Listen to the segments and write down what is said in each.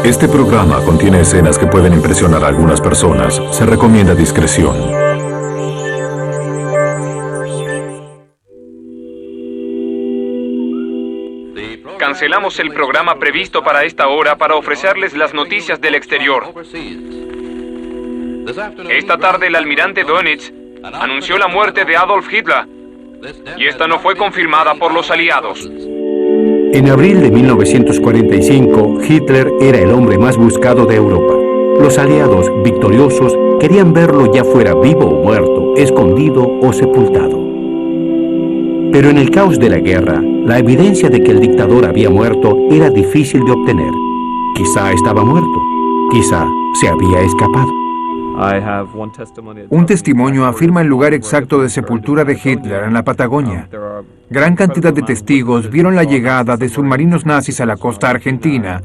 Este programa contiene escenas que pueden impresionar a algunas personas. Se recomienda discreción. Cancelamos el programa previsto para esta hora para ofrecerles las noticias del exterior. Esta tarde el almirante Dönitz anunció la muerte de Adolf Hitler, y esta no fue confirmada por los aliados. En abril de 1945, Hitler era el hombre más buscado de Europa. Los aliados, victoriosos, querían verlo ya fuera vivo o muerto, escondido o sepultado. Pero en el caos de la guerra, la evidencia de que el dictador había muerto era difícil de obtener. Quizá estaba muerto, quizá se había escapado. Un testimonio afirma el lugar exacto de sepultura de Hitler en la Patagonia. Gran cantidad de testigos vieron la llegada de submarinos nazis a la costa argentina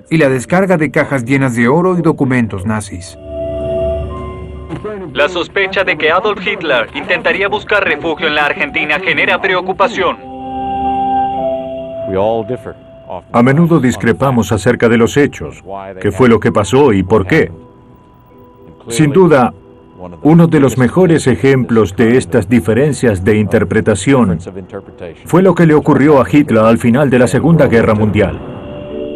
y la descarga de cajas llenas de oro y documentos nazis. La sospecha de que Adolf Hitler intentaría buscar refugio en la Argentina genera preocupación. A menudo discrepamos acerca de los hechos, qué fue lo que pasó y por qué. Sin duda, uno de los mejores ejemplos de estas diferencias de interpretación fue lo que le ocurrió a Hitler al final de la Segunda Guerra Mundial.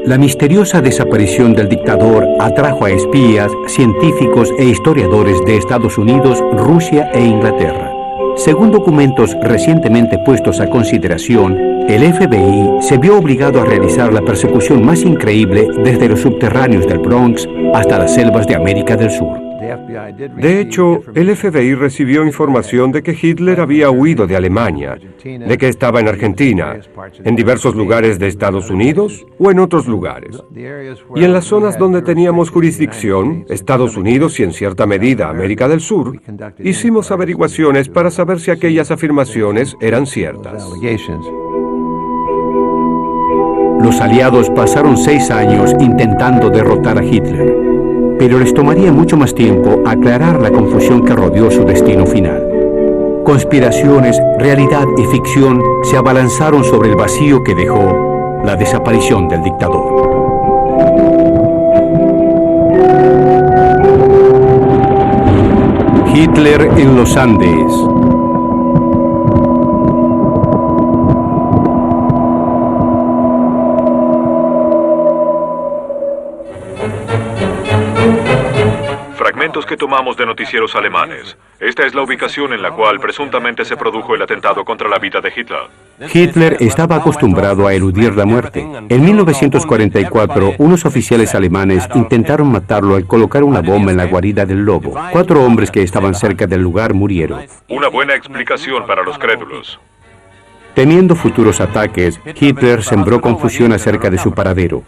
La misteriosa desaparición del dictador atrajo a espías, científicos e historiadores de Estados Unidos, Rusia e Inglaterra. Según documentos recientemente puestos a consideración, el FBI se vio obligado a realizar la persecución más increíble desde los subterráneos del Bronx hasta las selvas de América del Sur. De hecho, el FBI recibió información de que Hitler había huido de Alemania, de que estaba en Argentina, en diversos lugares de Estados Unidos o en otros lugares. Y en las zonas donde teníamos jurisdicción, Estados Unidos y en cierta medida América del Sur, hicimos averiguaciones para saber si aquellas afirmaciones eran ciertas. Los aliados pasaron 6 años intentando derrotar a Hitler. Pero les tomaría mucho más tiempo aclarar la confusión que rodeó su destino final. Conspiraciones, realidad y ficción se abalanzaron sobre el vacío que dejó la desaparición del dictador. Hitler en los Andes. Fragmentos que tomamos de noticieros alemanes. Esta es la ubicación en la cual presuntamente se produjo el atentado contra la vida de Hitler. Hitler estaba acostumbrado a eludir la muerte. En 1944, unos oficiales alemanes intentaron matarlo al colocar una bomba en la guarida del lobo. 4 hombres que estaban cerca del lugar murieron. Una buena explicación para los crédulos. Temiendo futuros ataques, Hitler sembró confusión acerca de su paradero.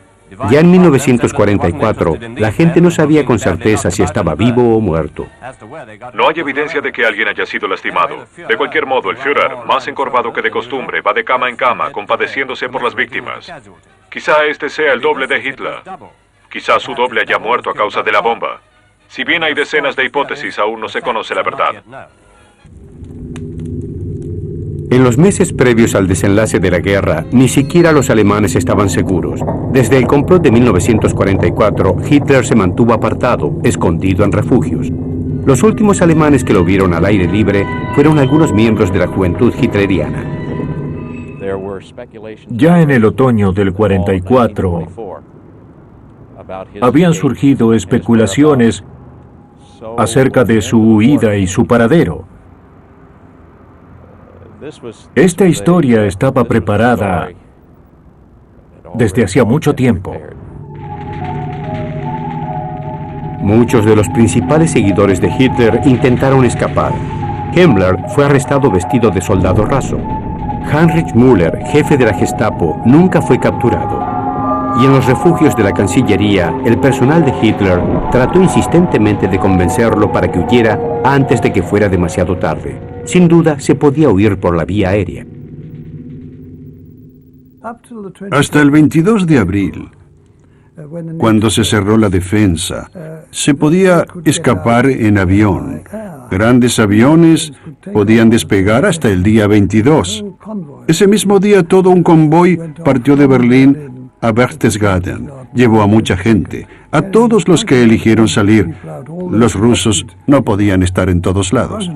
Ya en 1944, la gente no sabía con certeza si estaba vivo o muerto. No hay evidencia de que alguien haya sido lastimado. De cualquier modo, el Führer, más encorvado que de costumbre, va de cama en cama, compadeciéndose por las víctimas. Quizá este sea el doble de Hitler. Quizá su doble haya muerto a causa de la bomba. Si bien hay decenas de hipótesis, aún no se conoce la verdad. En los meses previos al desenlace de la guerra, ni siquiera los alemanes estaban seguros. Desde el complot de 1944, Hitler se mantuvo apartado, escondido en refugios. Los últimos alemanes que lo vieron al aire libre fueron algunos miembros de la juventud hitleriana. Ya en el otoño del 44, habían surgido especulaciones acerca de su huida y su paradero. Esta historia estaba preparada desde hacía mucho tiempo. Muchos de los principales seguidores de Hitler intentaron escapar. Himmler fue arrestado vestido de soldado raso. Heinrich Müller, jefe de la Gestapo, nunca fue capturado. Y en los refugios de la Cancillería, el personal de Hitler trató insistentemente de convencerlo para que huyera antes de que fuera demasiado tarde. Sin duda, se podía huir por la vía aérea. Hasta el 22 de abril, cuando se cerró la defensa, se podía escapar en avión. Grandes aviones podían despegar hasta el día 22. Ese mismo día todo un convoy partió de Berlín a Berchtesgaden llevó a mucha gente, a todos los que eligieron salir. Los rusos no podían estar en todos lados.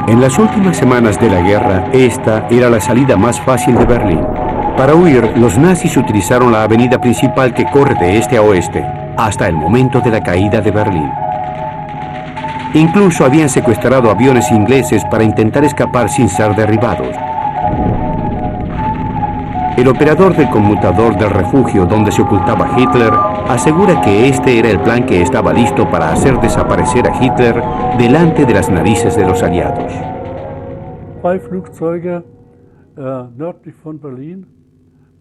En las últimas semanas de la guerra, esta era la salida más fácil de Berlín. Para huir, los nazis utilizaron la avenida principal que corre de este a oeste, hasta el momento de la caída de Berlín. Incluso habían secuestrado aviones ingleses para intentar escapar sin ser derribados. El operador del conmutador del refugio donde se ocultaba Hitler asegura que este era el plan que estaba listo para hacer desaparecer a Hitler delante de las narices de los aliados.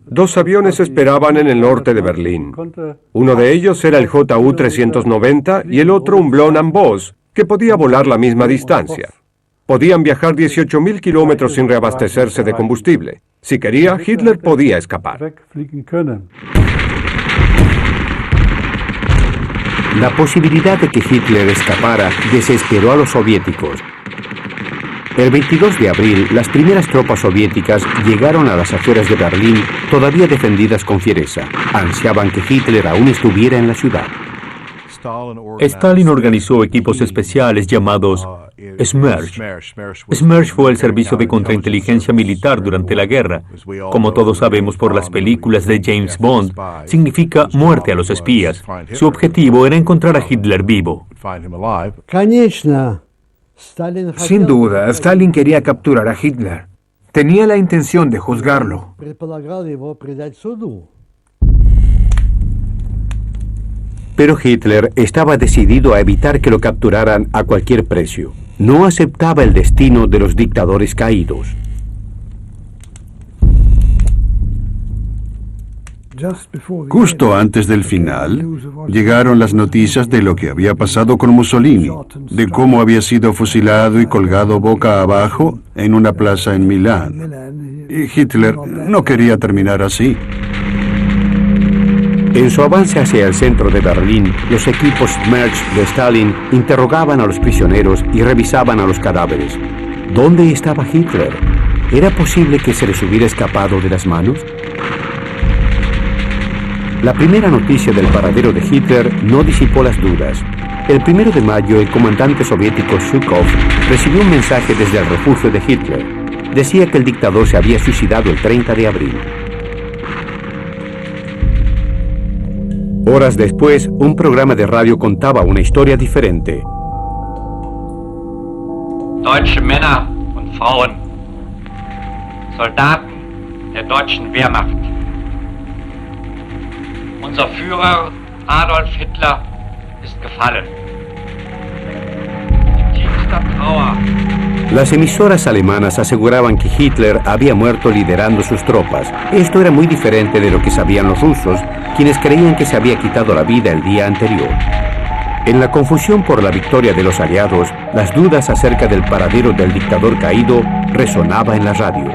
Dos aviones esperaban en el norte de Berlín. Uno de ellos era el JU-390 y el otro un Blohm & Voss, que podía volar la misma distancia. Podían viajar 18.000 kilómetros sin reabastecerse de combustible. Si quería, Hitler podía escapar. La posibilidad de que Hitler escapara desesperó a los soviéticos. El 22 de abril, las primeras tropas soviéticas llegaron a las afueras de Berlín, todavía defendidas con fiereza. Ansiaban que Hitler aún estuviera en la ciudad. Stalin organizó equipos especiales llamados Smerch. Smerch fue el servicio de contrainteligencia militar durante la guerra. Como todos sabemos por las películas de James Bond, significa muerte a los espías. Su objetivo era encontrar a Hitler vivo. Sin duda, Stalin quería capturar a Hitler. Tenía la intención de juzgarlo. Pero Hitler estaba decidido a evitar que lo capturaran a cualquier precio. No aceptaba el destino de los dictadores caídos. Justo antes del final, llegaron las noticias de lo que había pasado con Mussolini, de cómo había sido fusilado y colgado boca abajo en una plaza en Milán. Y Hitler no quería terminar así. En su avance hacia el centro de Berlín, los equipos Smerch de Stalin interrogaban a los prisioneros y revisaban a los cadáveres. ¿Dónde estaba Hitler? ¿Era posible que se les hubiera escapado de las manos? La primera noticia del paradero de Hitler no disipó las dudas. El 1 de mayo, el comandante soviético Zhukov recibió un mensaje desde el refugio de Hitler. Decía que el dictador se había suicidado el 30 de abril. Horas después, un programa de radio contaba una historia diferente. Deutsche Männer und Frauen, Soldaten der deutschen Wehrmacht. Unser Führer Adolf Hitler ist gefallen. In tiefster Trauer. Las emisoras alemanas aseguraban que Hitler había muerto liderando sus tropas. Esto era muy diferente de lo que sabían los rusos, quienes creían que se había quitado la vida el día anterior. En la confusión por la victoria de los aliados, las dudas acerca del paradero del dictador caído resonaban en las radios.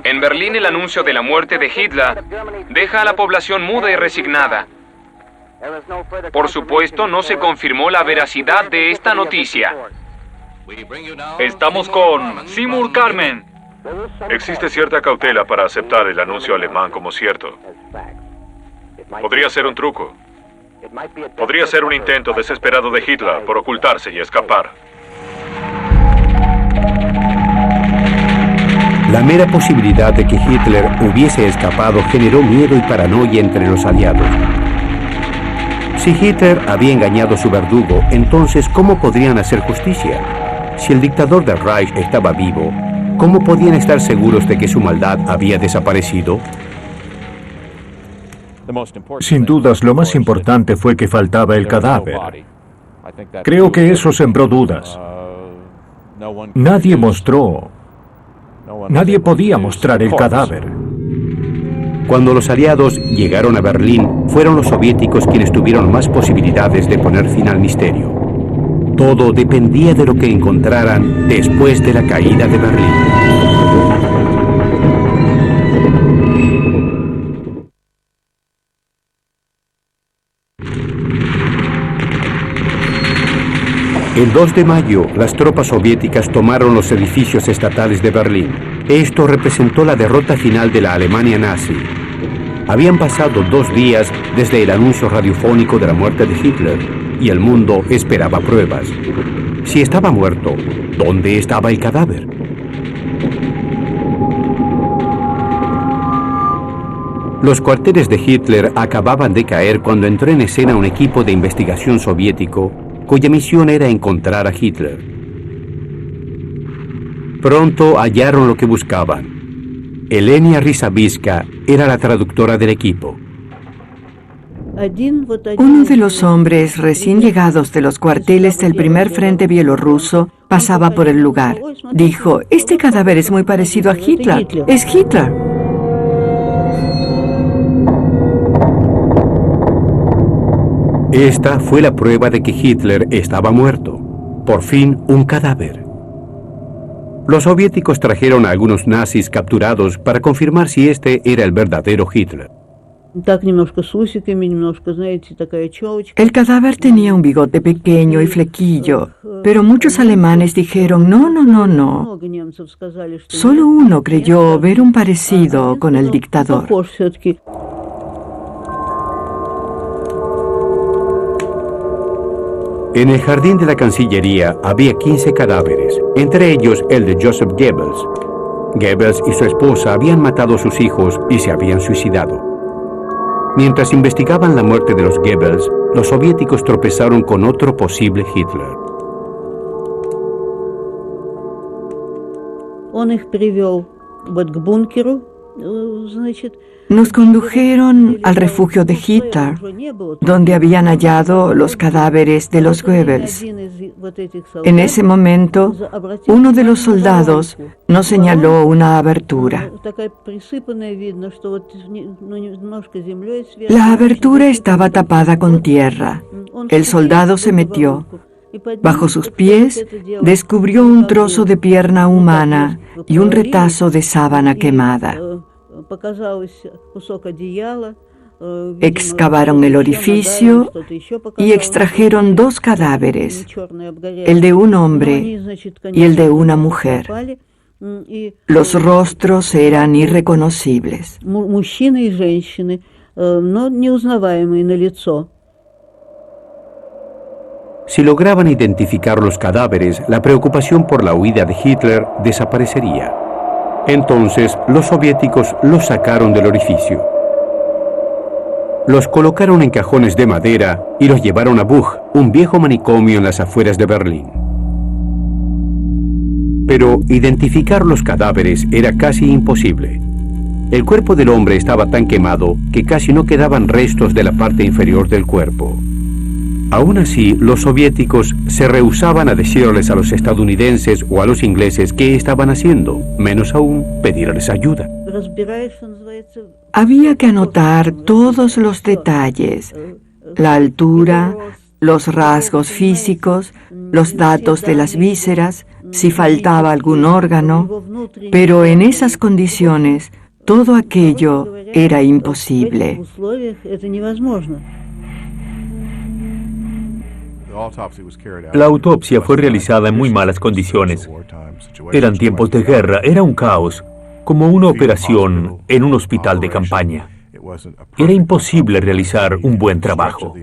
En Berlín, el anuncio de la muerte de Hitler deja a la población muda y resignada. Por supuesto, no se confirmó la veracidad de esta noticia. Estamos con Seymour Carmen. Existe cierta cautela para aceptar el anuncio alemán como cierto. Podría ser un truco. Podría ser un intento desesperado de Hitler por ocultarse y escapar. La mera posibilidad de que Hitler hubiese escapado generó miedo y paranoia entre los aliados. Si Hitler había engañado a su verdugo, entonces ¿cómo podrían hacer justicia? Si el dictador del Reich estaba vivo, ¿cómo podían estar seguros de que su maldad había desaparecido? Sin dudas, lo más importante fue que faltaba el cadáver. Creo que eso sembró dudas. Nadie podía mostrar el cadáver. Cuando los aliados llegaron a Berlín, fueron los soviéticos quienes tuvieron más posibilidades de poner fin al misterio. Todo dependía de lo que encontraran después de la caída de Berlín. El 2 de mayo, las tropas soviéticas tomaron los edificios estatales de Berlín. Esto representó la derrota final de la Alemania nazi. Habían pasado 2 días desde el anuncio radiofónico de la muerte de Hitler y el mundo esperaba pruebas. Si estaba muerto, ¿dónde estaba el cadáver? Los cuarteles de Hitler acababan de caer cuando entró en escena un equipo de investigación soviético cuya misión era encontrar a Hitler. Pronto hallaron lo que buscaban. Elenia Rizavitska era la traductora del equipo. Uno de los hombres recién llegados de los cuarteles del primer frente bielorruso pasaba por el lugar. Dijo, este cadáver es muy parecido a Hitler. Es Hitler. Esta fue la prueba de que Hitler estaba muerto. Por fin, un cadáver. Los soviéticos trajeron a algunos nazis capturados para confirmar si este era el verdadero Hitler. El cadáver tenía un bigote pequeño y flequillo, pero muchos alemanes dijeron, no. Solo uno creyó ver un parecido con el dictador. En el jardín de la Cancillería había 15 cadáveres, entre ellos el de Joseph Goebbels. Goebbels y su esposa habían matado a sus hijos y se habían suicidado. Mientras investigaban la muerte de los Goebbels, los soviéticos tropezaron con otro posible Hitler. Nos condujeron al refugio de Hitler, donde habían hallado los cadáveres de los Goebbels. En ese momento, uno de los soldados nos señaló una abertura. La abertura estaba tapada con tierra. El soldado se metió. Bajo sus pies, descubrió un trozo de pierna humana y un retazo de sábana quemada. Excavaron el orificio y extrajeron 2 cadáveres, el de un hombre y el de una mujer. Los rostros eran irreconocibles. Si lograban identificar los cadáveres, la preocupación por la huida de Hitler desaparecería. Entonces, los soviéticos los sacaron del orificio. Los colocaron en cajones de madera y los llevaron a Buch, un viejo manicomio en las afueras de Berlín. Pero identificar los cadáveres era casi imposible. El cuerpo del hombre estaba tan quemado que casi no quedaban restos de la parte inferior del cuerpo. Aún así, los soviéticos se rehusaban a decirles a los estadounidenses o a los ingleses qué estaban haciendo, menos aún pedirles ayuda. Había que anotar todos los detalles, la altura, los rasgos físicos, los datos de las vísceras, si faltaba algún órgano, pero en esas condiciones todo aquello era imposible. La autopsia fue realizada en muy malas condiciones. Eran tiempos de guerra, era un caos, como una operación en un hospital de campaña. Era imposible realizar un buen trabajo.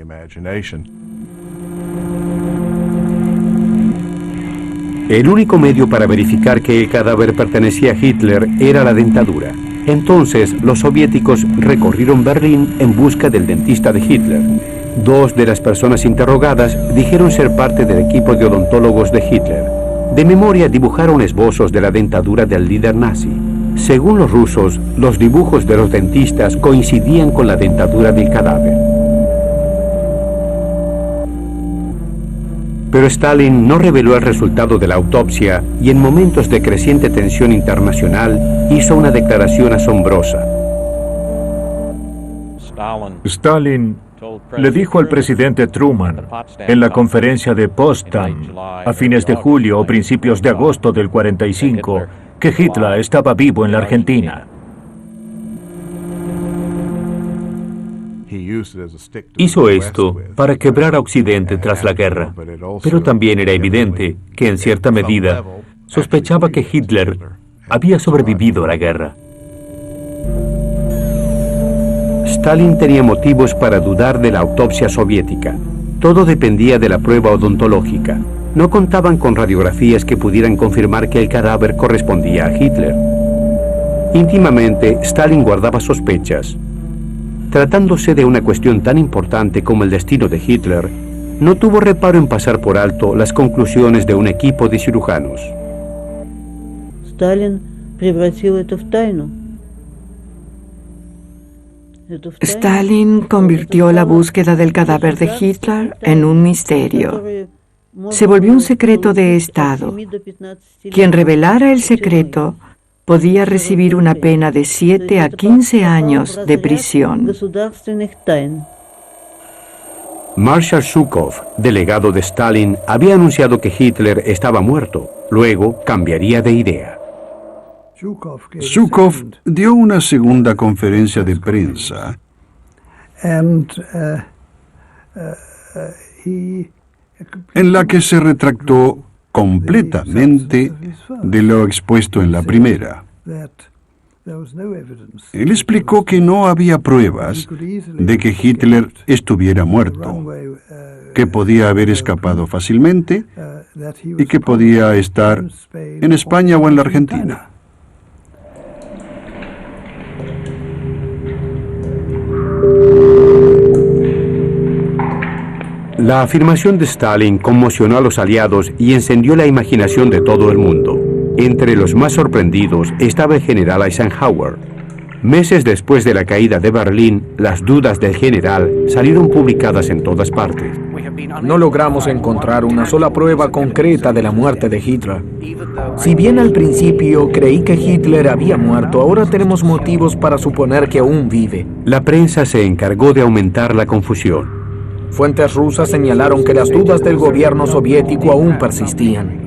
El único medio para verificar que el cadáver pertenecía a Hitler era la dentadura. Entonces, los soviéticos recorrieron Berlín en busca del dentista de Hitler. 2 de las personas interrogadas dijeron ser parte del equipo de odontólogos de Hitler. De memoria dibujaron esbozos de la dentadura del líder nazi. Según los rusos, los dibujos de los dentistas coincidían con la dentadura del cadáver. Pero Stalin no reveló el resultado de la autopsia y en momentos de creciente tensión internacional hizo una declaración asombrosa. Stalin le dijo al presidente Truman en la conferencia de Potsdam a fines de julio o principios de agosto del 45 que Hitler estaba vivo en la Argentina. Hizo esto para quebrar a Occidente tras la guerra, pero también era evidente que en cierta medida sospechaba que Hitler había sobrevivido a la guerra. Stalin tenía motivos para dudar de la autopsia soviética. Todo dependía de la prueba odontológica. No contaban con radiografías que pudieran confirmar que el cadáver correspondía a Hitler. Íntimamente, Stalin guardaba sospechas. Tratándose de una cuestión tan importante como el destino de Hitler, no tuvo reparo en pasar por alto las conclusiones de un equipo de cirujanos. Stalin convirtió la búsqueda del cadáver de Hitler en un misterio. Se volvió un secreto de Estado. Quien revelara el secreto podía recibir una pena de 7 a 15 años de prisión. Marshal Zhukov, delegado de Stalin, había anunciado que Hitler estaba muerto. Luego cambiaría de idea. Zhukov dio una segunda conferencia de prensa en la que se retractó completamente de lo expuesto en la primera. Él explicó que no había pruebas de que Hitler estuviera muerto, que podía haber escapado fácilmente y que podía estar en España o en la Argentina. La afirmación de Stalin conmocionó a los aliados y encendió la imaginación de todo el mundo. Entre los más sorprendidos estaba el general Eisenhower. Meses después de la caída de Berlín, las dudas del general salieron publicadas en todas partes. No logramos encontrar una sola prueba concreta de la muerte de Hitler. Si bien al principio creí que Hitler había muerto, ahora tenemos motivos para suponer que aún vive. La prensa se encargó de aumentar la confusión. Fuentes rusas señalaron que las dudas del gobierno soviético aún persistían.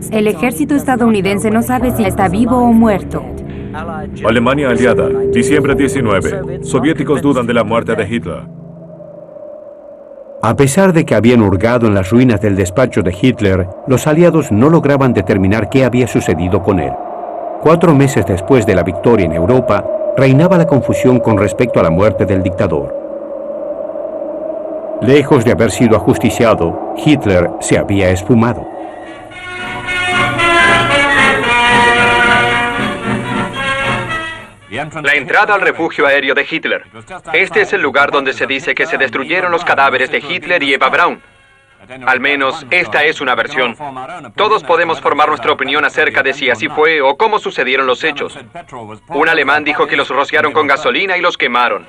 El ejército estadounidense no sabe si está vivo o muerto. Alemania aliada, diciembre 19. Soviéticos dudan de la muerte de Hitler. A pesar de que habían hurgado en las ruinas del despacho de Hitler, los aliados no lograban determinar qué había sucedido con él. 4 meses después de la victoria en Europa, reinaba la confusión con respecto a la muerte del dictador. Lejos de haber sido ajusticiado, Hitler se había esfumado. La entrada al refugio aéreo de Hitler. Este es el lugar donde se dice que se destruyeron los cadáveres de Hitler y Eva Braun. Al menos, esta es una versión. Todos podemos formar nuestra opinión acerca de si así fue o cómo sucedieron los hechos. Un alemán dijo que los rociaron con gasolina y los quemaron.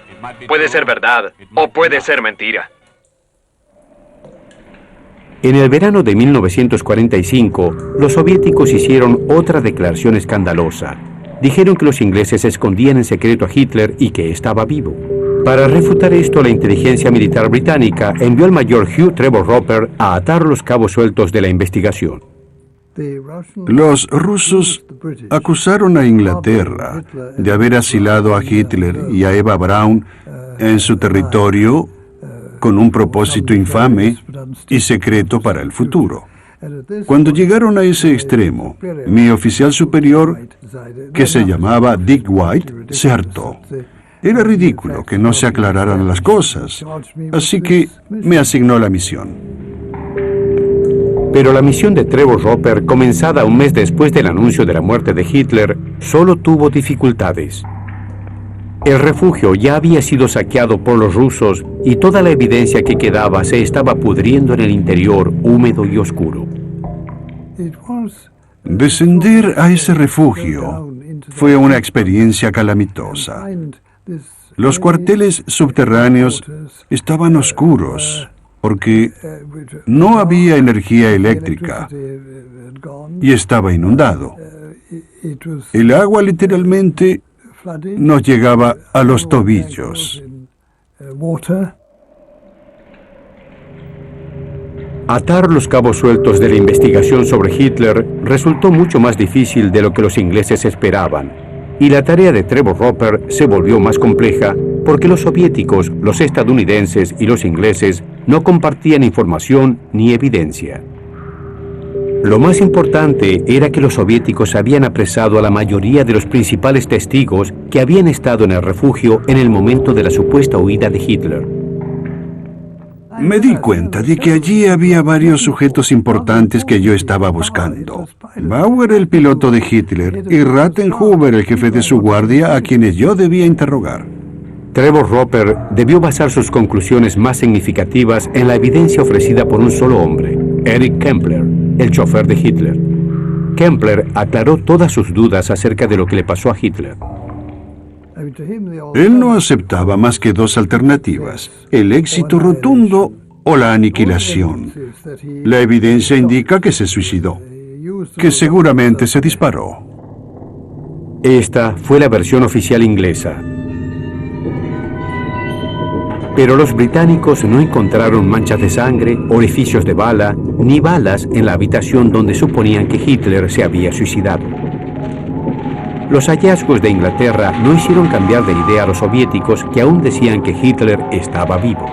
Puede ser verdad o puede ser mentira. En el verano de 1945, los soviéticos hicieron otra declaración escandalosa. Dijeron que los ingleses escondían en secreto a Hitler y que estaba vivo. Para refutar esto, la inteligencia militar británica envió al mayor Hugh Trevor Roper a atar los cabos sueltos de la investigación. Los rusos acusaron a Inglaterra de haber asilado a Hitler y a Eva Braun en su territorio con un propósito infame y secreto para el futuro. Cuando llegaron a ese extremo, mi oficial superior, que se llamaba Dick White, se hartó. Era ridículo que no se aclararan las cosas, así que me asignó la misión. Pero la misión de Trevor Roper, comenzada un mes después del anuncio de la muerte de Hitler, solo tuvo dificultades. El refugio ya había sido saqueado por los rusos y toda la evidencia que quedaba se estaba pudriendo en el interior, húmedo y oscuro. Descender a ese refugio fue una experiencia calamitosa. Los cuarteles subterráneos estaban oscuros porque no había energía eléctrica y estaba inundado. El agua literalmente nos llegaba a los tobillos. Atar los cabos sueltos de la investigación sobre Hitler resultó mucho más difícil de lo que los ingleses esperaban, y la tarea de Trevor Roper se volvió más compleja porque los soviéticos, los estadounidenses y los ingleses no compartían información ni evidencia. Lo más importante era que los soviéticos habían apresado a la mayoría de los principales testigos que habían estado en el refugio en el momento de la supuesta huida de Hitler. Me di cuenta de que allí había varios sujetos importantes que yo estaba buscando. Bauer, el piloto de Hitler, y Rattenhuber, el jefe de su guardia, a quienes yo debía interrogar. Trevor Roper debió basar sus conclusiones más significativas en la evidencia ofrecida por un solo hombre, Erich Kempler, el chofer de Hitler. Kempler aclaró todas sus dudas acerca de lo que le pasó a Hitler. Él no aceptaba más que dos alternativas: el éxito rotundo o la aniquilación. La evidencia indica que se suicidó, que seguramente se disparó. Esta fue la versión oficial inglesa. Pero los británicos no encontraron manchas de sangre, orificios de bala, ni balas en la habitación donde suponían que Hitler se había suicidado. Los hallazgos de Inglaterra no hicieron cambiar de idea a los soviéticos, que aún decían que Hitler estaba vivo.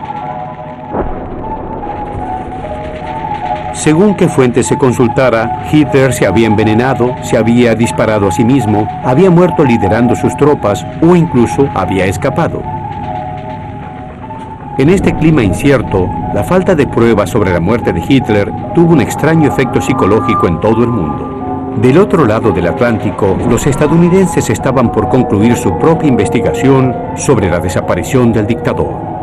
Según qué fuente se consultara, Hitler se había envenenado, se había disparado a sí mismo, había muerto liderando sus tropas o incluso había escapado. En este clima incierto, la falta de pruebas sobre la muerte de Hitler tuvo un extraño efecto psicológico en todo el mundo. Del otro lado del Atlántico, los estadounidenses estaban por concluir su propia investigación sobre la desaparición del dictador.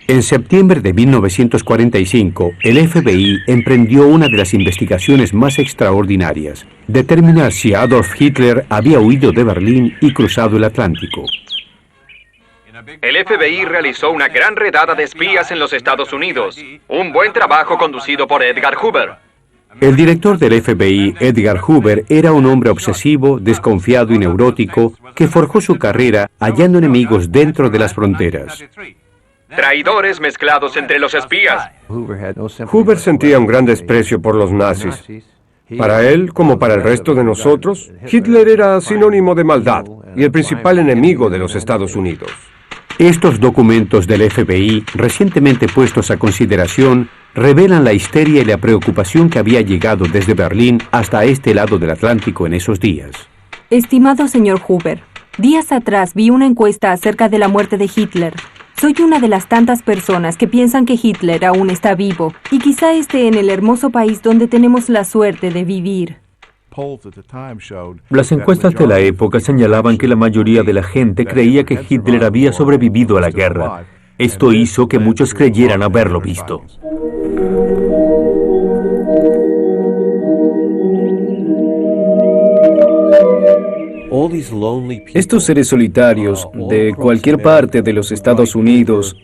En septiembre de 1945, el FBI emprendió una de las investigaciones más extraordinarias: determinar si Adolf Hitler había huido de Berlín y cruzado el Atlántico. El FBI realizó una gran redada de espías en los Estados Unidos. Un buen trabajo conducido por Edgar Hoover. El director del FBI, Edgar Hoover, era un hombre obsesivo, desconfiado y neurótico que forjó su carrera hallando enemigos dentro de las fronteras. Traidores mezclados entre los espías. Hoover sentía un gran desprecio por los nazis. Para él, como para el resto de nosotros, Hitler era sinónimo de maldad y el principal enemigo de los Estados Unidos. Estos documentos del FBI, recientemente puestos a consideración, revelan la histeria y la preocupación que había llegado desde Berlín hasta este lado del Atlántico en esos días. Estimado señor Hoover, días atrás vi una encuesta acerca de la muerte de Hitler. Soy una de las tantas personas que piensan que Hitler aún está vivo y quizá esté en el hermoso país donde tenemos la suerte de vivir. Las encuestas de la época señalaban que la mayoría de la gente creía que Hitler había sobrevivido a la guerra. Esto hizo que muchos creyeran haberlo visto. Estos seres solitarios de cualquier parte de los Estados Unidos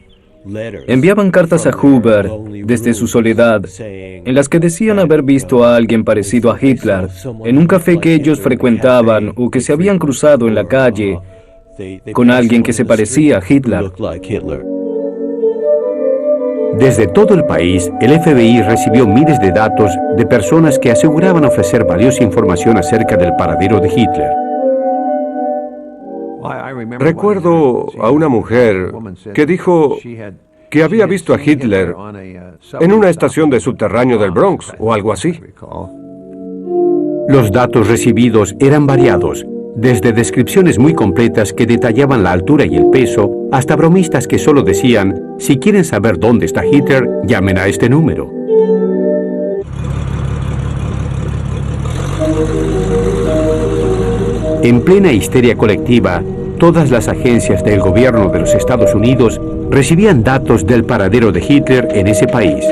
enviaban cartas a Hoover desde su soledad, en las que decían haber visto a alguien parecido a Hitler en un café que ellos frecuentaban o que se habían cruzado en la calle con alguien que se parecía a Hitler. Desde todo el país, el FBI recibió miles de datos de personas que aseguraban ofrecer valiosa información acerca del paradero de Hitler. Recuerdo a una mujer que dijo que había visto a Hitler en una estación de subterráneo del Bronx o algo así. Los datos recibidos eran variados, desde descripciones muy completas que detallaban la altura y el peso, hasta bromistas que solo decían: si quieren saber dónde está Hitler, llamen a este número. En plena histeria colectiva, todas las agencias del gobierno de los Estados Unidos recibían datos del paradero de Hitler en ese país.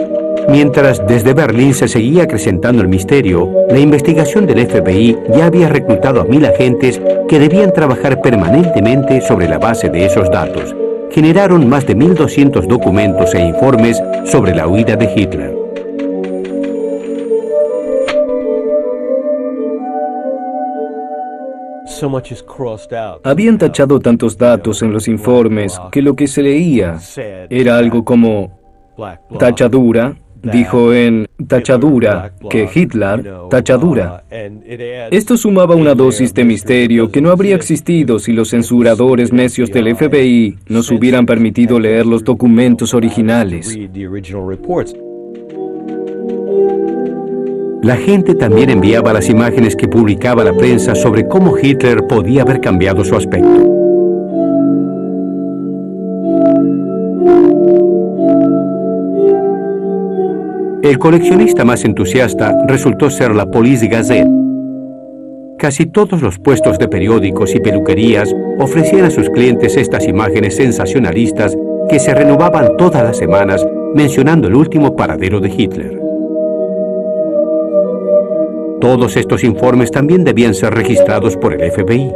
Mientras desde Berlín se seguía acrecentando el misterio, la investigación del FBI ya había reclutado a 1000 agentes que debían trabajar permanentemente sobre la base de esos datos. Generaron más de 1200 documentos e informes sobre la huida de Hitler. Habían tachado tantos datos en los informes que lo que se leía era algo como tachadura, dijo en tachadura que Hitler, tachadura. Esto sumaba una dosis de misterio que no habría existido si los censuradores necios del FBI nos hubieran permitido leer los documentos originales. La gente también enviaba las imágenes que publicaba la prensa sobre cómo Hitler podía haber cambiado su aspecto. El coleccionista más entusiasta resultó ser la Police Gazette. Casi todos los puestos de periódicos y peluquerías ofrecían a sus clientes estas imágenes sensacionalistas que se renovaban todas las semanas mencionando el último paradero de Hitler. Todos estos informes también debían ser registrados por el FBI.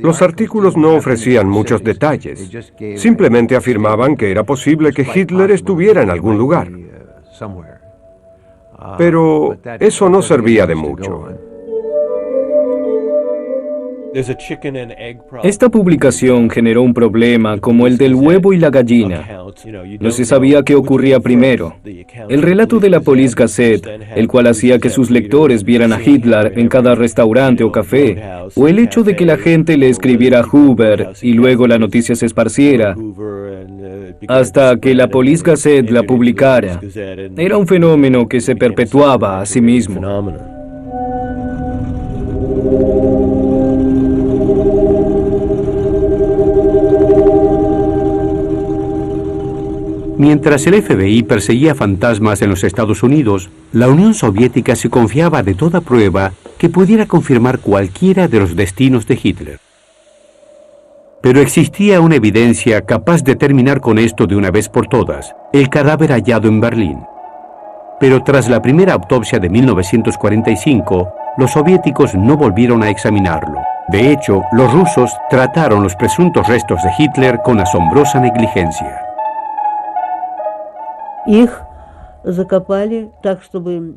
Los artículos no ofrecían muchos detalles. Simplemente afirmaban que era posible que Hitler estuviera en algún lugar. Pero eso no servía de mucho. Esta publicación generó un problema como el del huevo y la gallina. No se sabía qué ocurría primero. El relato de la Police Gazette, el cual hacía que sus lectores vieran a Hitler en cada restaurante o café, o el hecho de que la gente le escribiera a Hoover y luego la noticia se esparciera, hasta que la Police Gazette la publicara, era un fenómeno que se perpetuaba a sí mismo. Mientras el FBI perseguía fantasmas en los Estados Unidos, la Unión Soviética se confiaba de toda prueba que pudiera confirmar cualquiera de los destinos de Hitler. Pero existía una evidencia capaz de terminar con esto de una vez por todas: el cadáver hallado en Berlín. Pero tras la primera autopsia de 1945, los soviéticos no volvieron a examinarlo. De hecho, los rusos trataron los presuntos restos de Hitler con asombrosa negligencia.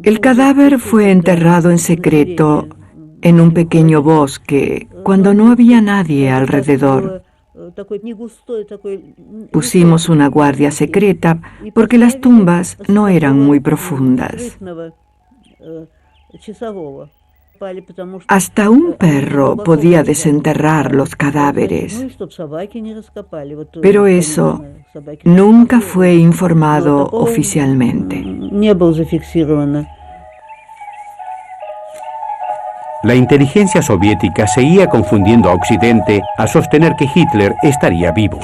El cadáver fue enterrado en secreto en un pequeño bosque cuando no había nadie alrededor. Pusimos una guardia secreta porque las tumbas no eran muy profundas. Hasta un perro podía desenterrar los cadáveres, pero eso nunca fue informado oficialmente. La inteligencia soviética seguía confundiendo a Occidente al sostener que Hitler estaría vivo.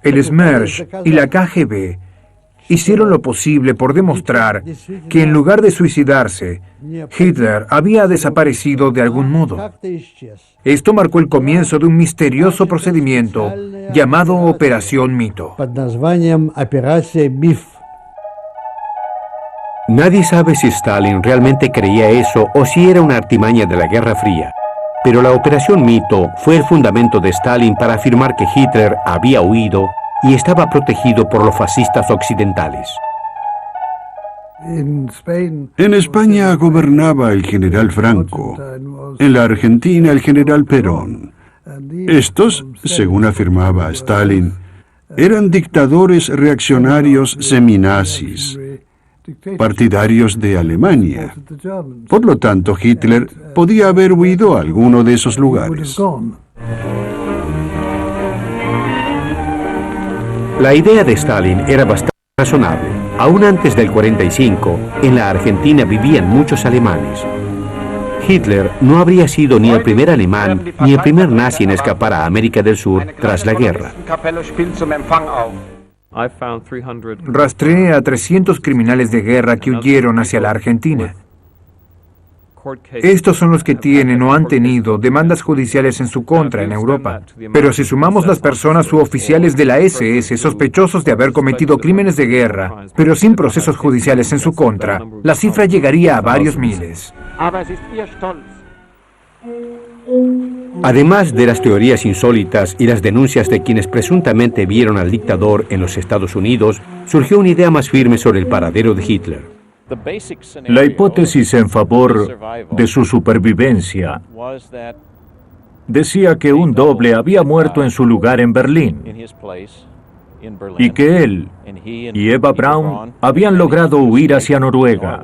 El SMERSH y la KGB hicieron lo posible por demostrar que en lugar de suicidarse, Hitler había desaparecido de algún modo. Esto marcó el comienzo de un misterioso procedimiento llamado Operación Mito. Nadie sabe si Stalin realmente creía eso o si era una artimaña de la Guerra Fría. Pero la Operación Mito fue el fundamento de Stalin para afirmar que Hitler había huido y estaba protegido por los fascistas occidentales. En España gobernaba el general Franco, en la Argentina el general Perón. Estos, según afirmaba Stalin, eran dictadores reaccionarios seminazis, partidarios de Alemania. Por lo tanto, Hitler podía haber huido a alguno de esos lugares. La idea de Stalin era bastante razonable. Aún antes del 45, en la Argentina vivían muchos alemanes. Hitler no habría sido ni el primer alemán ni el primer nazi en escapar a América del Sur tras la guerra. Rastreé a 300 criminales de guerra que huyeron hacia la Argentina. Estos son los que tienen o han tenido demandas judiciales en su contra en Europa. Pero si sumamos las personas u oficiales de la SS sospechosos de haber cometido crímenes de guerra, pero sin procesos judiciales en su contra, la cifra llegaría a varios miles. Además de las teorías insólitas y las denuncias de quienes presuntamente vieron al dictador en los Estados Unidos, surgió una idea más firme sobre el paradero de Hitler. La hipótesis en favor de su supervivencia decía que un doble había muerto en su lugar en Berlín y que él y Eva Braun habían logrado huir hacia Noruega.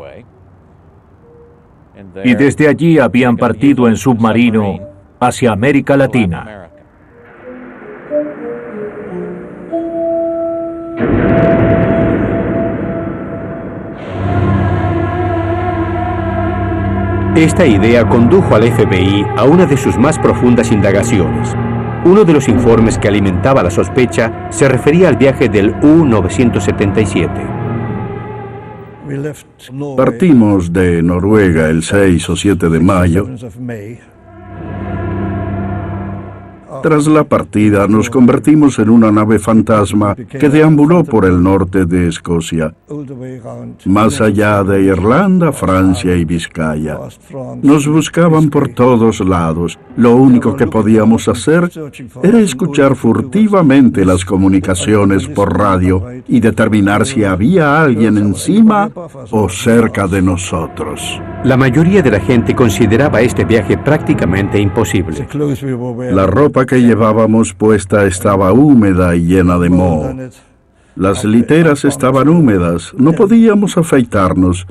Y desde allí habían partido en submarino hacia América Latina. Esta idea condujo al FBI a una de sus más profundas indagaciones. Uno de los informes que alimentaba la sospecha se refería al viaje del U-977. Partimos de Noruega el 6 o 7 de mayo. Tras la partida nos convertimos en una nave fantasma que deambuló por el norte de Escocia, más allá de Irlanda, Francia y Vizcaya. Nos buscaban por todos lados. Lo único que podíamos hacer era escuchar furtivamente las comunicaciones por radio y determinar si había alguien encima o cerca de nosotros. La mayoría de la gente consideraba este viaje prácticamente imposible. La ropa que llevábamos puesta estaba húmeda y llena de moho. Las literas estaban húmedas, no podíamos afeitarnos.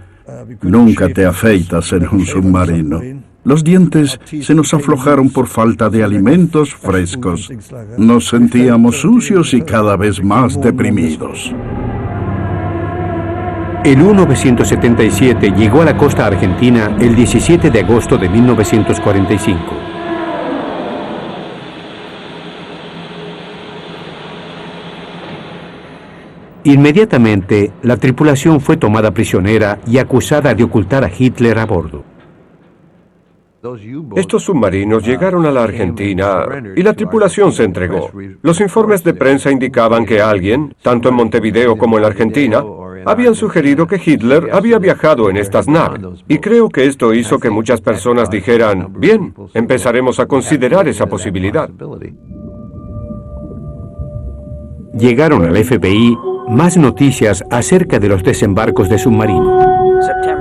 Nunca te afeitas en un submarino. Los dientes se nos aflojaron por falta de alimentos frescos. Nos sentíamos sucios y cada vez más deprimidos. El U-977 llegó a la costa argentina el 17 de agosto de 1945. Inmediatamente, la tripulación fue tomada prisionera y acusada de ocultar a Hitler a bordo. Estos submarinos llegaron a la Argentina y la tripulación se entregó. Los informes de prensa indicaban que alguien, tanto en Montevideo como en la Argentina, habían sugerido que Hitler había viajado en estas naves. Y creo que esto hizo que muchas personas dijeran, bien, empezaremos a considerar esa posibilidad. Llegaron al FBI más noticias acerca de los desembarcos de submarinos.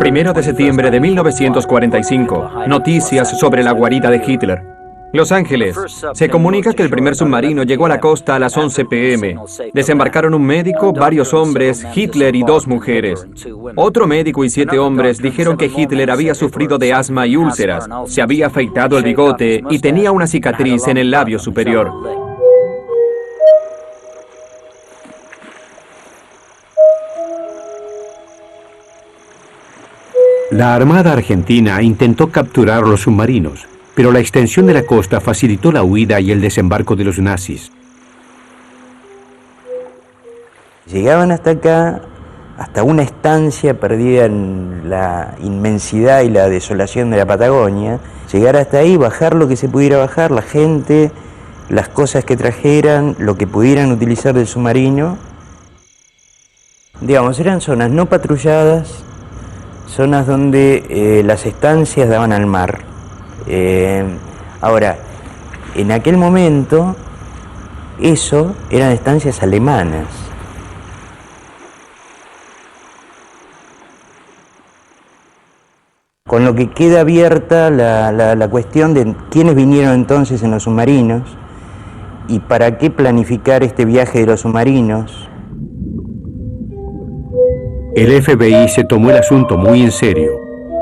1 de septiembre de 1945. Noticias sobre la guarida de Hitler. Los Ángeles. Se comunica que el primer submarino llegó a la costa a las 11 p.m. Desembarcaron un médico, varios hombres, Hitler y 2 mujeres. Otro médico y 7 hombres dijeron que Hitler había sufrido de asma y úlceras, se había afeitado el bigote y tenía una cicatriz en el labio superior. La Armada Argentina intentó capturar los submarinos, pero la extensión de la costa facilitó la huida y el desembarco de los nazis. Llegaban hasta acá, hasta una estancia perdida en la inmensidad y la desolación de la Patagonia. Llegar hasta ahí, bajar lo que se pudiera bajar, la gente, las cosas que trajeran, lo que pudieran utilizar del submarino. Digamos, eran zonas no patrulladas, zonas donde las estancias daban al mar. Ahora, en aquel momento, eso eran estancias alemanas. Con lo que queda abierta la cuestión de quiénes vinieron entonces en los submarinos y para qué planificar este viaje de los submarinos. El FBI se tomó el asunto muy en serio.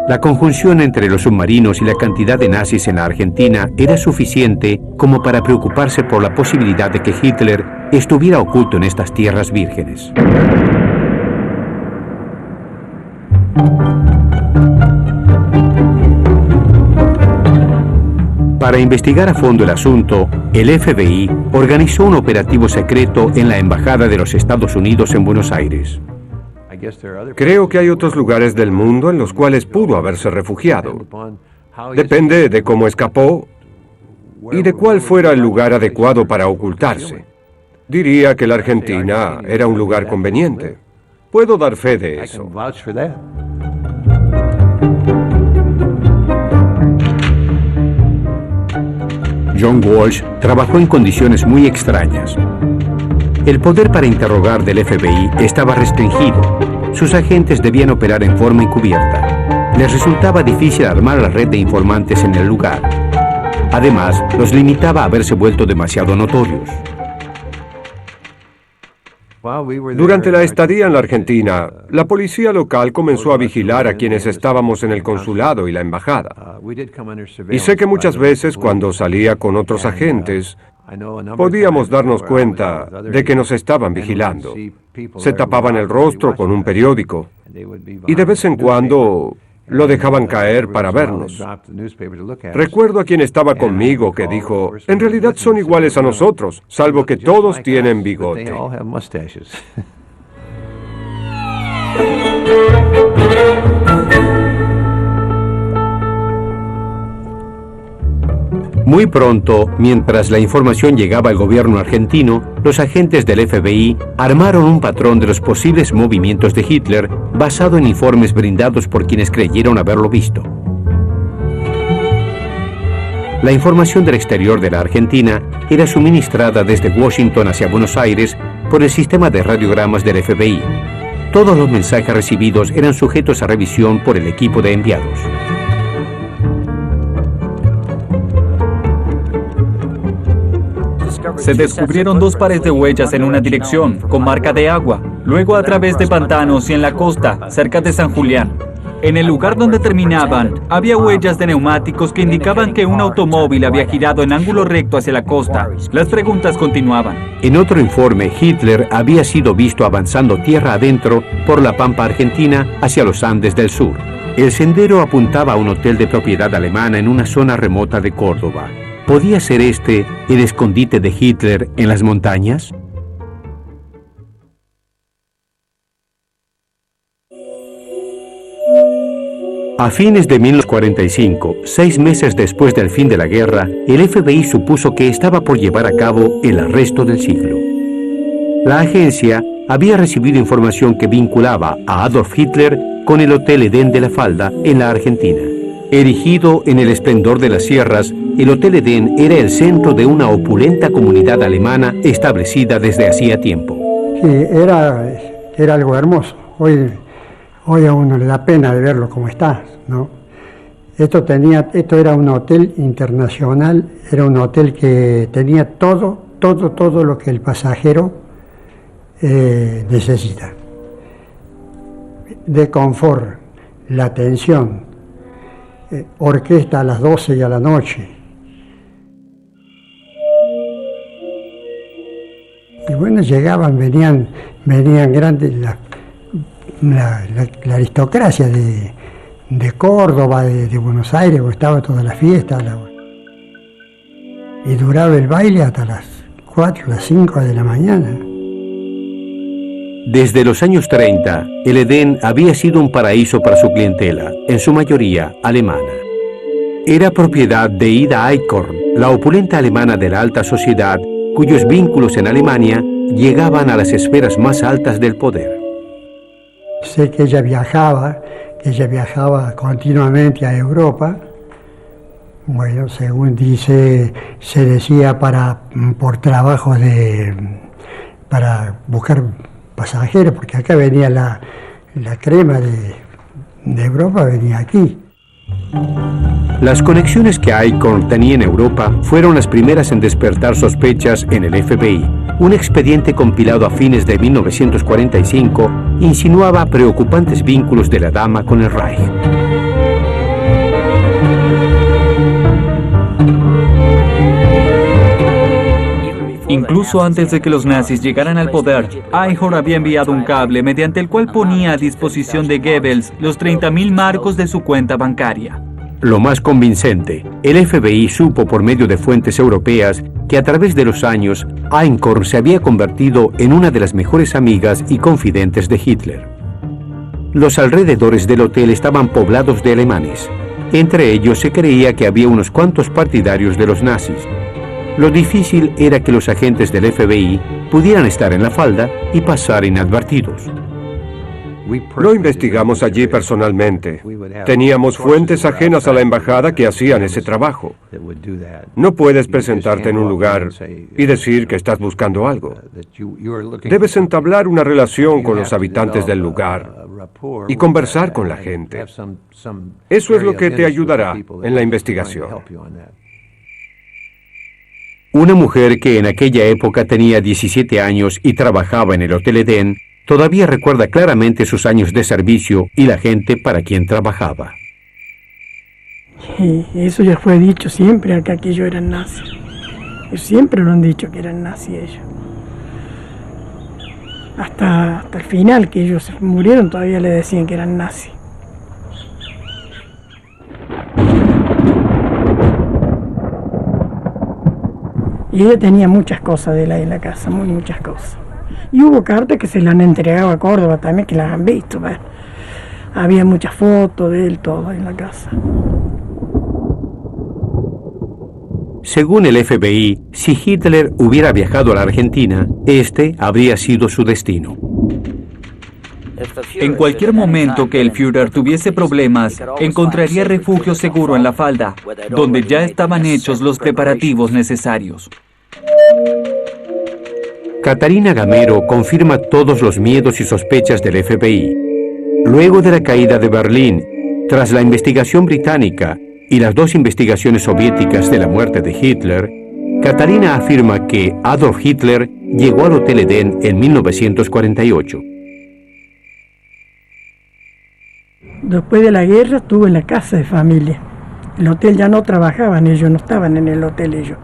La conjunción entre los submarinos y la cantidad de nazis en la Argentina era suficiente como para preocuparse por la posibilidad de que Hitler estuviera oculto en estas tierras vírgenes. Para investigar a fondo el asunto, el FBI organizó un operativo secreto en la Embajada de los Estados Unidos en Buenos Aires. Creo que hay otros lugares del mundo en los cuales pudo haberse refugiado. Depende de cómo escapó y de cuál fuera el lugar adecuado para ocultarse. Diría que la Argentina era un lugar conveniente. Puedo dar fe de eso. John Walsh trabajó en condiciones muy extrañas. El poder para interrogar del FBI estaba restringido. Sus agentes debían operar en forma encubierta. Les resultaba difícil armar la red de informantes en el lugar. Además, los limitaba a haberse vuelto demasiado notorios. Durante la estadía en la Argentina, la policía local comenzó a vigilar a quienes estábamos en el consulado y la embajada. Y sé que muchas veces cuando salía con otros agentes, podíamos darnos cuenta de que nos estaban vigilando. Se tapaban el rostro con un periódico y de vez en cuando lo dejaban caer para vernos. Recuerdo a quien estaba conmigo que dijo, en realidad son iguales a nosotros, salvo que todos tienen bigote. Muy pronto, mientras la información llegaba al gobierno argentino, los agentes del FBI armaron un patrón de los posibles movimientos de Hitler basado en informes brindados por quienes creyeron haberlo visto. La información del exterior de la Argentina era suministrada desde Washington hacia Buenos Aires por el sistema de radiogramas del FBI. Todos los mensajes recibidos eran sujetos a revisión por el equipo de enviados. Se descubrieron 2 pares de huellas en una dirección, con marca de agua, luego a través de pantanos y en la costa, cerca de San Julián. En el lugar donde terminaban, había huellas de neumáticos que indicaban que un automóvil había girado en ángulo recto hacia la costa. Las preguntas continuaban. En otro informe, Hitler había sido visto avanzando tierra adentro por la pampa argentina hacia los Andes del sur. El sendero apuntaba a un hotel de propiedad alemana en una zona remota de Córdoba. ¿Podía ser este el escondite de Hitler en las montañas? A fines de 1945, 6 meses después del fin de la guerra, el FBI supuso que estaba por llevar a cabo el arresto del siglo. La agencia había recibido información que vinculaba a Adolf Hitler con el Hotel Edén de la Falda en la Argentina. Erigido en el esplendor de las sierras, el Hotel Edén era el centro de una opulenta comunidad alemana establecida desde hacía tiempo. Sí, era algo hermoso. Hoy a uno le da pena de verlo como está, ¿no? Esto era un hotel internacional, era un hotel que tenía todo lo que el pasajero necesita. De confort, la atención, orquesta a las 12 y a la noche. Y bueno, venían grandes la aristocracia de Córdoba, de Buenos Aires, donde estaba toda la fiesta. Y duraba el baile hasta las 4, las 5 de la mañana. Desde los años 30, el Edén había sido un paraíso para su clientela, en su mayoría alemana. Era propiedad de Ida Eichhorn, la opulenta alemana de la alta sociedad, cuyos vínculos en Alemania llegaban a las esferas más altas del poder. Sé que ella viajaba continuamente a Europa. Bueno, según se decía por trabajo para buscar pasajeros, porque acá venía la crema de Europa, venía aquí. Las conexiones que Eichhorn tenía en Europa fueron las primeras en despertar sospechas en el FBI. Un expediente compilado a fines de 1945 insinuaba preocupantes vínculos de la dama con el Reich. Incluso antes de que los nazis llegaran al poder, Eichhorn había enviado un cable mediante el cual ponía a disposición de Goebbels los 30.000 marcos de su cuenta bancaria. Lo más convincente, el FBI supo por medio de fuentes europeas que a través de los años, Eichhorn se había convertido en una de las mejores amigas y confidentes de Hitler. Los alrededores del hotel estaban poblados de alemanes. Entre ellos se creía que había unos cuantos partidarios de los nazis. Lo difícil era que los agentes del FBI pudieran estar en la falda y pasar inadvertidos. Lo investigamos allí personalmente. Teníamos fuentes ajenas a la embajada que hacían ese trabajo. No puedes presentarte en un lugar y decir que estás buscando algo. Debes entablar una relación con los habitantes del lugar y conversar con la gente. Eso es lo que te ayudará en la investigación. Una mujer que en aquella época tenía 17 años y trabajaba en el Hotel Edén, todavía recuerda claramente sus años de servicio y la gente para quien trabajaba. Y eso ya fue dicho siempre acá, que ellos eran nazis. Ellos siempre lo han dicho que eran nazis ellos. Hasta el final, que ellos murieron, todavía le decían que eran nazis. Y ella tenía muchas cosas de él ahí en la casa, muchas cosas. Y hubo cartas que se le han entregado a Córdoba también, que las han visto. ¿Ves? Había muchas fotos de él, todo en la casa. Según el FBI, si Hitler hubiera viajado a la Argentina, este habría sido su destino. En cualquier momento que el Führer tuviese problemas, encontraría refugio seguro en la falda, donde ya estaban hechos los preparativos necesarios. Catarina Gamero confirma todos los miedos y sospechas del FBI. Luego de la caída de Berlín, tras la investigación británica y las dos investigaciones soviéticas de la muerte de Hitler, Catarina afirma que Adolf Hitler llegó al Hotel Edén en 1948. Después de la guerra estuvo en la casa de familia. El hotel ya no trabajaban ellos, no estaban en el hotel ellos.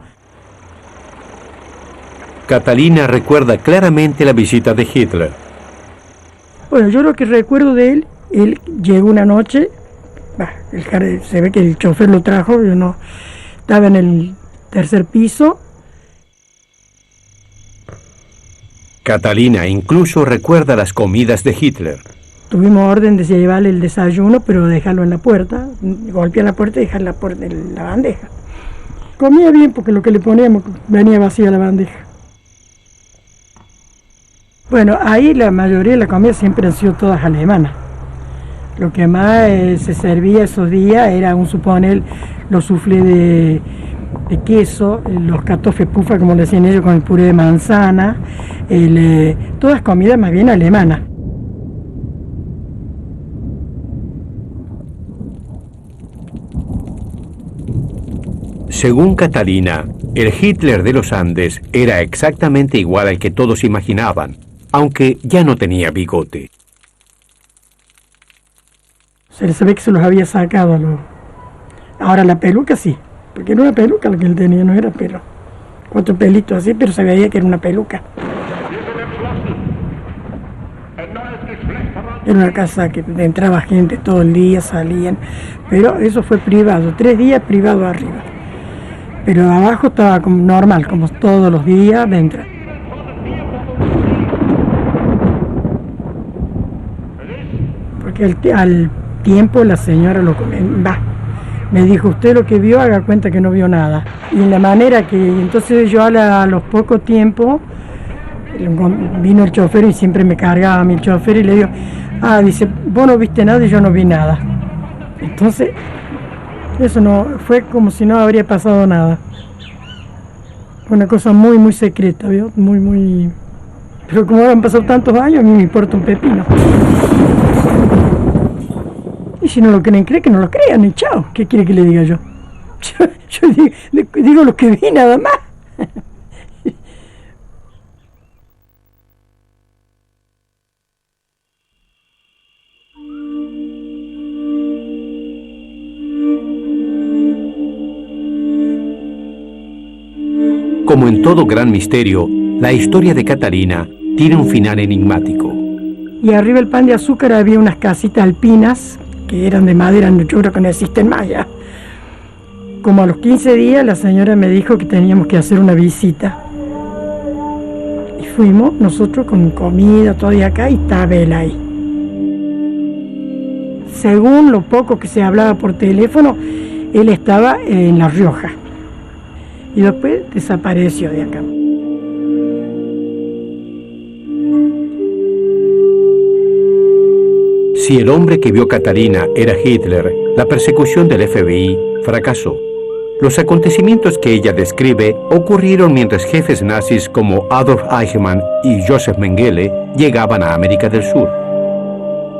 Catalina recuerda claramente la visita de Hitler. Bueno, yo lo que recuerdo de él llegó una noche, se ve que el chofer lo trajo, yo no, estaba en el tercer piso. Catalina incluso recuerda las comidas de Hitler. Tuvimos orden de llevarle el desayuno, pero dejarlo en la puerta, golpear la puerta y dejar la puerta en la bandeja. Comía bien porque lo que le poníamos venía vacía la bandeja. Bueno, ahí la mayoría de la comida siempre han sido todas alemanas. Lo que más se servía esos días era, suponer, los soufflés de queso, los Kartoffelpuffer, como le decían ellos, con el puré de manzana, todas comidas más bien alemanas. Según Catalina, el Hitler de los Andes era exactamente igual al que todos imaginaban, aunque ya no tenía bigote. Se ve que se los había sacado. Ahora la peluca sí, porque era una peluca la que él tenía, no era pelo. 4 pelitos así, pero se veía que era una peluca. Era una casa que entraba gente todo el día, salían, pero eso fue privado, 3 días privado arriba. Pero abajo estaba como normal, como todos los días dentro. Porque al tiempo la señora me dijo, usted lo que vio, haga cuenta que no vio nada. Y en la manera que, entonces yo a los pocos tiempos, vino el chofer y siempre me cargaba a mí el chofer y le digo, dice, vos no viste nada y yo no vi nada. Entonces, eso no, fue como si no habría pasado nada. Fue una cosa muy, muy secreta, ¿vio? Muy, muy... Pero como han pasado tantos años, a mí me importa un pepino. Y si no lo quieren creer, que no lo crean, y chao. ¿Qué quiere que le diga yo? Yo digo lo que vi nada más. Como en todo gran misterio, la historia de Catalina tiene un final enigmático. Y arriba del pan de azúcar había unas casitas alpinas que eran de madera, yo creo que no existen más ya. Como a los 15 días la señora me dijo que teníamos que hacer una visita. Y fuimos nosotros con comida todavía acá y estaba él ahí. Según lo poco que se hablaba por teléfono, él estaba en La Rioja. Y después desapareció de acá. Si el hombre que vio Catalina era Hitler, la persecución del FBI fracasó. Los acontecimientos que ella describe ocurrieron mientras jefes nazis como Adolf Eichmann y Joseph Mengele llegaban a América del Sur.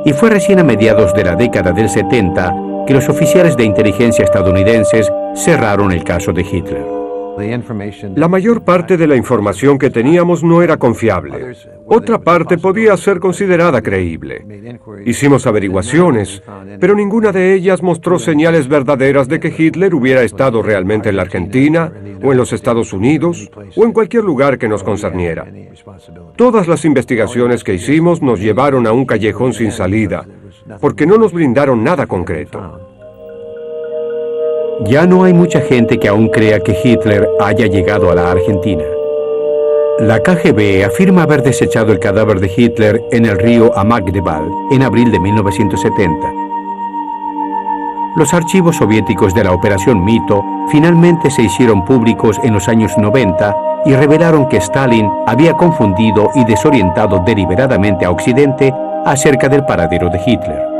Y fue recién a mediados de la década del 70 que los oficiales de inteligencia estadounidenses cerraron el caso de Hitler. La mayor parte de la información que teníamos no era confiable. Otra parte podía ser considerada creíble. Hicimos averiguaciones, pero ninguna de ellas mostró señales verdaderas de que Hitler hubiera estado realmente en la Argentina, o en los Estados Unidos, o en cualquier lugar que nos concerniera. Todas las investigaciones que hicimos nos llevaron a un callejón sin salida, porque no nos brindaron nada concreto. Ya no hay mucha gente que aún crea que Hitler haya llegado a la Argentina. La KGB afirma haber desechado el cadáver de Hitler en el río Amagdeval en abril de 1970. Los archivos soviéticos de la Operación Mito finalmente se hicieron públicos en los años 90 y revelaron que Stalin había confundido y desorientado deliberadamente a Occidente acerca del paradero de Hitler.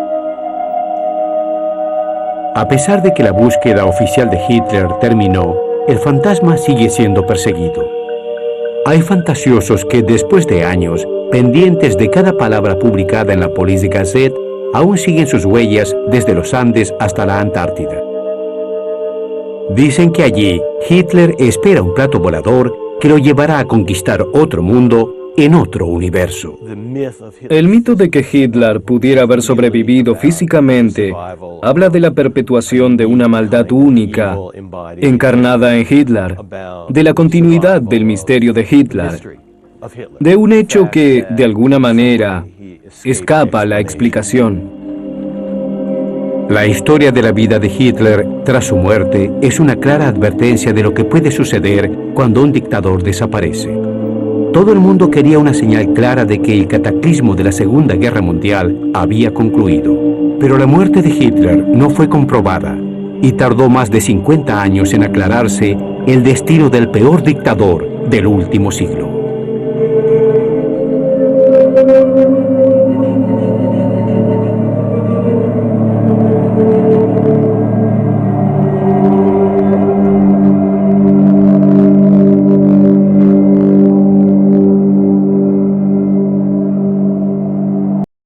A pesar de que la búsqueda oficial de Hitler terminó, el fantasma sigue siendo perseguido. Hay fantasiosos que, después de años, pendientes de cada palabra publicada en la Police Gazette, aún siguen sus huellas desde los Andes hasta la Antártida. Dicen que allí Hitler espera un plato volador que lo llevará a conquistar otro mundo en otro universo. El mito de que Hitler pudiera haber sobrevivido físicamente habla de la perpetuación de una maldad única, encarnada en Hitler, de la continuidad del misterio de Hitler, de un hecho que, de alguna manera, escapa a la explicación. La historia de la vida de Hitler tras su muerte es una clara advertencia de lo que puede suceder cuando un dictador desaparece. Todo el mundo quería una señal clara de que el cataclismo de la Segunda Guerra Mundial había concluido. Pero la muerte de Hitler no fue comprobada y tardó más de 50 años en aclararse el destino del peor dictador del último siglo.